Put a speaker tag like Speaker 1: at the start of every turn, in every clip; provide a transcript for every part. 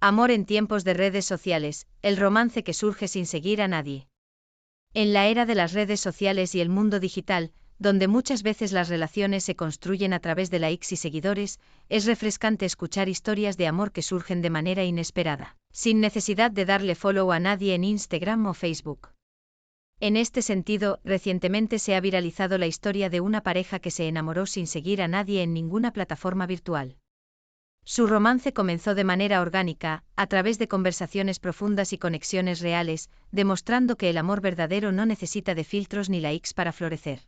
Speaker 1: Amor en tiempos de redes sociales, el romance que surge sin seguir a nadie. En la era de las redes sociales y el mundo digital, donde muchas veces las relaciones se construyen a través de likes y seguidores, es refrescante escuchar historias de amor que surgen de manera inesperada, sin necesidad de darle follow a nadie en Instagram o Facebook. En este sentido, recientemente se ha viralizado la historia de una pareja que se enamoró sin seguir a nadie en ninguna plataforma virtual. Su romance comenzó de manera orgánica, a través de conversaciones profundas y conexiones reales, demostrando que el amor verdadero no necesita de filtros ni likes para florecer.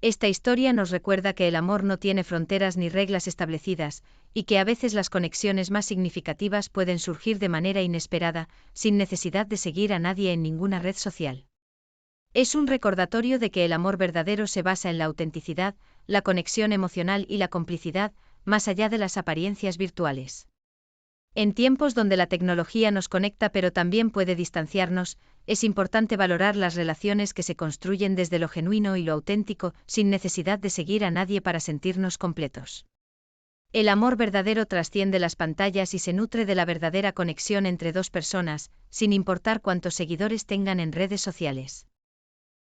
Speaker 1: Esta historia nos recuerda que el amor no tiene fronteras ni reglas establecidas, y que a veces las conexiones más significativas pueden surgir de manera inesperada, sin necesidad de seguir a nadie en ninguna red social. Es un recordatorio de que el amor verdadero se basa en la autenticidad, la conexión emocional y la complicidad, más allá de las apariencias virtuales. En tiempos donde la tecnología nos conecta pero también puede distanciarnos, es importante valorar las relaciones que se construyen desde lo genuino y lo auténtico, sin necesidad de seguir a nadie para sentirnos completos. El amor verdadero trasciende las pantallas y se nutre de la verdadera conexión entre dos personas, sin importar cuántos seguidores tengan en redes sociales.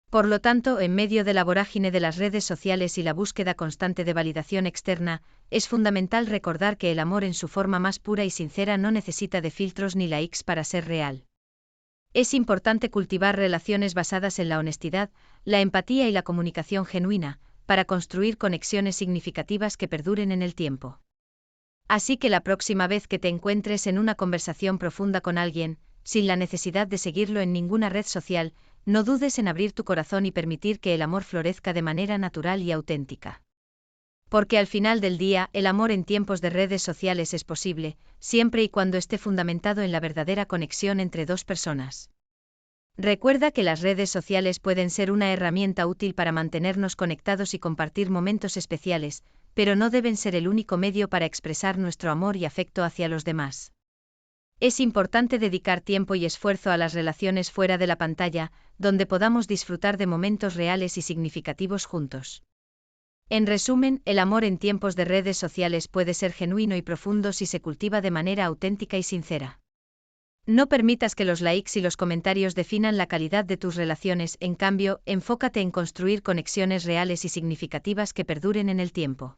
Speaker 1: Por lo tanto, en medio de la vorágine de las redes sociales y la búsqueda constante de validación externa, es fundamental recordar que el amor en su forma más pura y sincera no necesita de filtros ni likes para ser real. Es importante cultivar relaciones basadas en la honestidad, la empatía y la comunicación genuina, para construir conexiones significativas que perduren en el tiempo. Así que la próxima vez que te encuentres en una conversación profunda con alguien, sin la necesidad de seguirlo en ninguna red social, no dudes en abrir tu corazón y permitir que el amor florezca de manera natural y auténtica. Porque al final del día, el amor en tiempos de redes sociales es posible, siempre y cuando esté fundamentado en la verdadera conexión entre dos personas. Recuerda que las redes sociales pueden ser una herramienta útil para mantenernos conectados y compartir momentos especiales, pero no deben ser el único medio para expresar nuestro amor y afecto hacia los demás. Es importante dedicar tiempo y esfuerzo a las relaciones fuera de la pantalla, donde podamos disfrutar de momentos reales y significativos juntos. En resumen, el amor en tiempos de redes sociales puede ser genuino y profundo si se cultiva de manera auténtica y sincera. No permitas que los likes y los comentarios definan la calidad de tus relaciones, en cambio, enfócate en construir conexiones reales y significativas que perduren en el tiempo.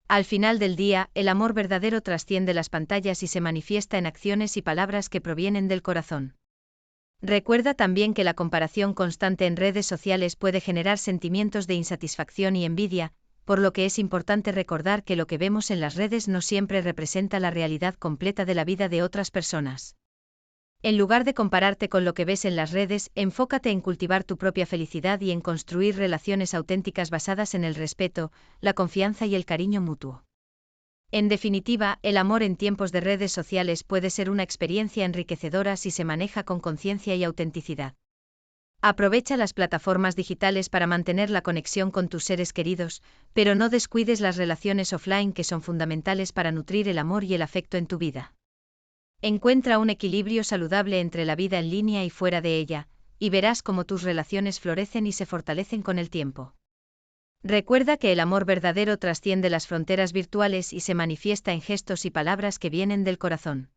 Speaker 1: Al final del día, el amor verdadero trasciende las pantallas y se manifiesta en acciones y palabras que provienen del corazón. Recuerda también que la comparación constante en redes sociales puede generar sentimientos de insatisfacción y envidia, por lo que es importante recordar que lo que vemos en las redes no siempre representa la realidad completa de la vida de otras personas. En lugar de compararte con lo que ves en las redes, enfócate en cultivar tu propia felicidad y en construir relaciones auténticas basadas en el respeto, la confianza y el cariño mutuo. En definitiva, el amor en tiempos de redes sociales puede ser una experiencia enriquecedora si se maneja con conciencia y autenticidad. Aprovecha las plataformas digitales para mantener la conexión con tus seres queridos, pero no descuides las relaciones offline que son fundamentales para nutrir el amor y el afecto en tu vida. Encuentra un equilibrio saludable entre la vida en línea y fuera de ella, y verás cómo tus relaciones florecen y se fortalecen con el tiempo. Recuerda que el amor verdadero trasciende las fronteras virtuales y se manifiesta en gestos y palabras que vienen del corazón.